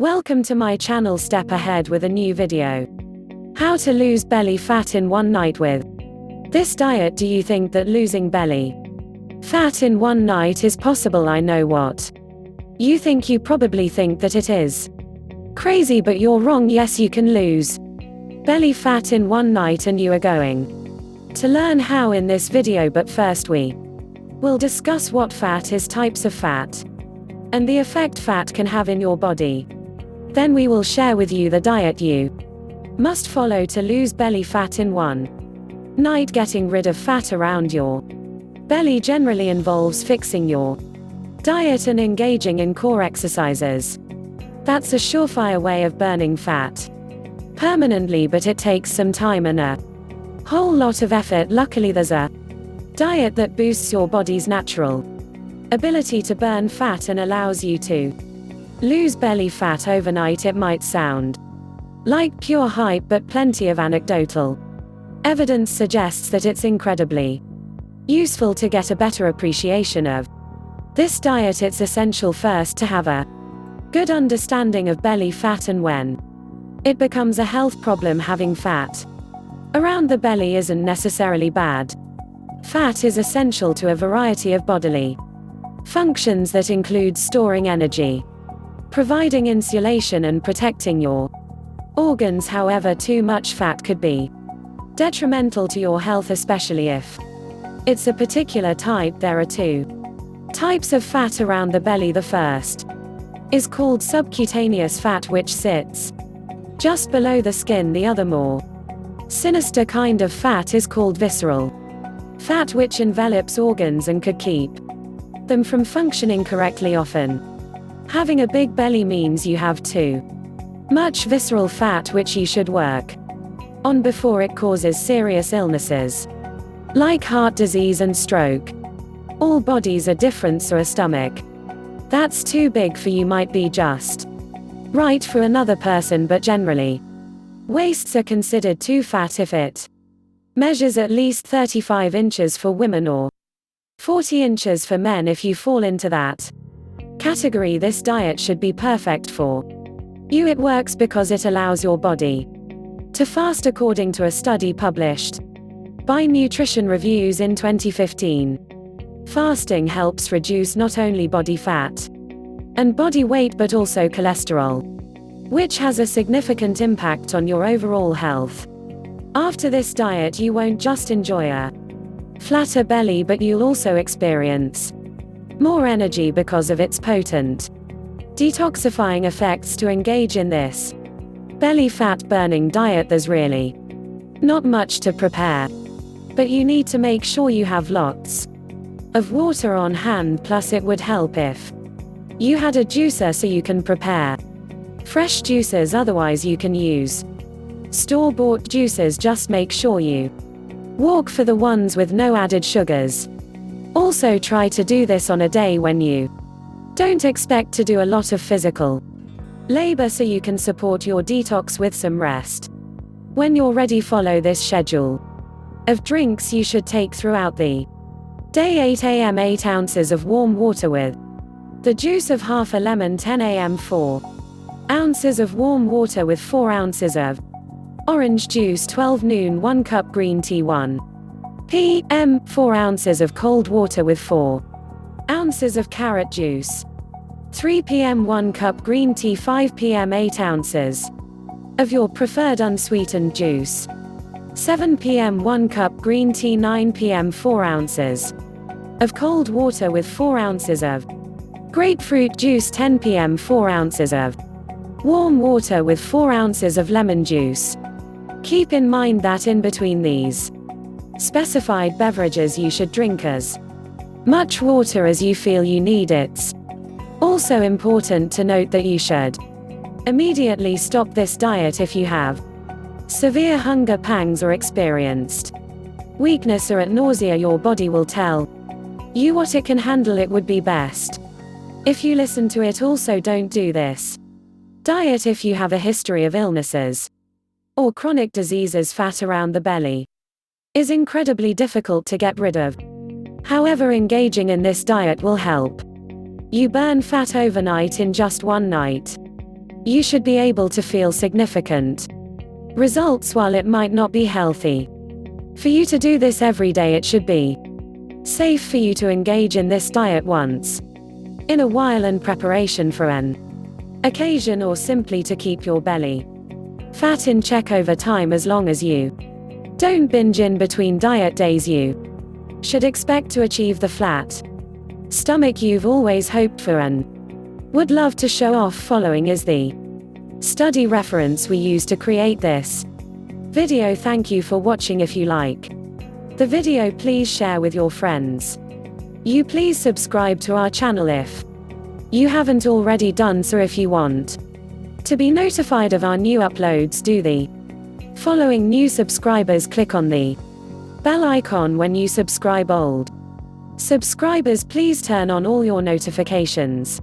Welcome to my channel STEPAhead with a new video. How to lose belly fat in one night with this diet. Do you think that losing belly fat in one night is possible? I know what you think. You probably think that it is crazy, but you're wrong. Yes, you can lose belly fat in one night, and you are going to learn how in this video. But first we will discuss what fat is, types of fat, and the effect fat can have in your body. Then we will share with you the diet you must follow to lose belly fat in one night. Getting rid of fat around your belly generally involves fixing your diet and engaging in core exercises. That's a surefire way of burning fat permanently, but it takes some time and a whole lot of effort. Luckily, there's a diet that boosts your body's natural ability to burn fat and allows you to lose belly fat overnight. It might sound like pure hype, but plenty of anecdotal evidence suggests that it's incredibly useful. To get a better appreciation of this diet, it's essential first to have a good understanding of belly fat and when it becomes a health problem. Having fat around the belly isn't necessarily bad. Fat is essential to a variety of bodily functions that include storing energy, providing insulation, and protecting your organs. However, too much fat could be detrimental to your health, especially if it's a particular type. There are two types of fat around the belly. The first is called subcutaneous fat, which sits just below the skin. The other, more sinister kind of fat is called visceral fat, which envelops organs and could keep them from functioning correctly. Often, having a big belly means you have too much visceral fat, which you should work on before it causes serious illnesses like heart disease and stroke. All bodies are different, so a stomach that's too big for you might be just right for another person, but generally, waists are considered too fat if it measures at least 35 inches for women or 40 inches for men. If you fall into that category, this diet should be perfect for you. It works because it allows your body to fast. According to a study published by Nutrition Reviews in 2015, fasting helps reduce not only body fat and body weight, but also cholesterol, which has a significant impact on your overall health. After this diet, you won't just enjoy a flatter belly, but you'll also experience more energy because of its potent detoxifying effects. To engage in this belly fat burning diet, there's really not much to prepare, but you need to make sure you have lots of water on hand. Plus, it would help if you had a juicer so you can prepare fresh juices. Otherwise, you can use store-bought juices. Just make sure you walk for the ones with no added sugars. Also, try to do this on a day when you don't expect to do a lot of physical labor, so you can support your detox with some rest. When you're ready, follow this schedule of drinks you should take throughout the day. 8 a.m. 8 ounces of warm water with the juice of half a lemon. 10 a.m. 4 ounces of warm water with 4 ounces of orange juice. 12 noon 1 cup green tea. 1 p.m. 4 ounces of cold water with 4 ounces of carrot juice. 3 p.m. 1 cup green tea. 5 p.m. 8 ounces of your preferred unsweetened juice. 7 p.m. 1 cup green tea. 9 p.m. 4 ounces of cold water with 4 ounces of grapefruit juice. 10 p.m. 4 ounces of warm water with 4 ounces of lemon juice. Keep in mind that in between these specified beverages, you should drink as much water as you feel you need. It's also important to note that you should immediately stop this diet if you have severe hunger pangs or experienced weakness or nausea. Your body will tell you what it can handle. It would be best if you listen to it. Also, don't do this diet if you have a history of illnesses or chronic diseases. Fat around the belly is incredibly difficult to get rid of. However, engaging in this diet will help you burn fat overnight in just one night. You should be able to feel significant results while it might not be healthy for you to do this every day. It should be safe for you to engage in this diet once in a while in preparation for an occasion, or simply to keep your belly fat in check over time. As long as you don't binge in between diet days, you should expect to achieve the flat stomach you've always hoped for and would love to show off. Following is the study reference we use to create this video. Thank you for watching. If you like the video, please share with your friends. You please subscribe to our channel if you haven't already done so. If you want to be notified of our new uploads, do the following. New subscribers, click on the bell icon when you subscribe. Old subscribers, please turn on all your notifications.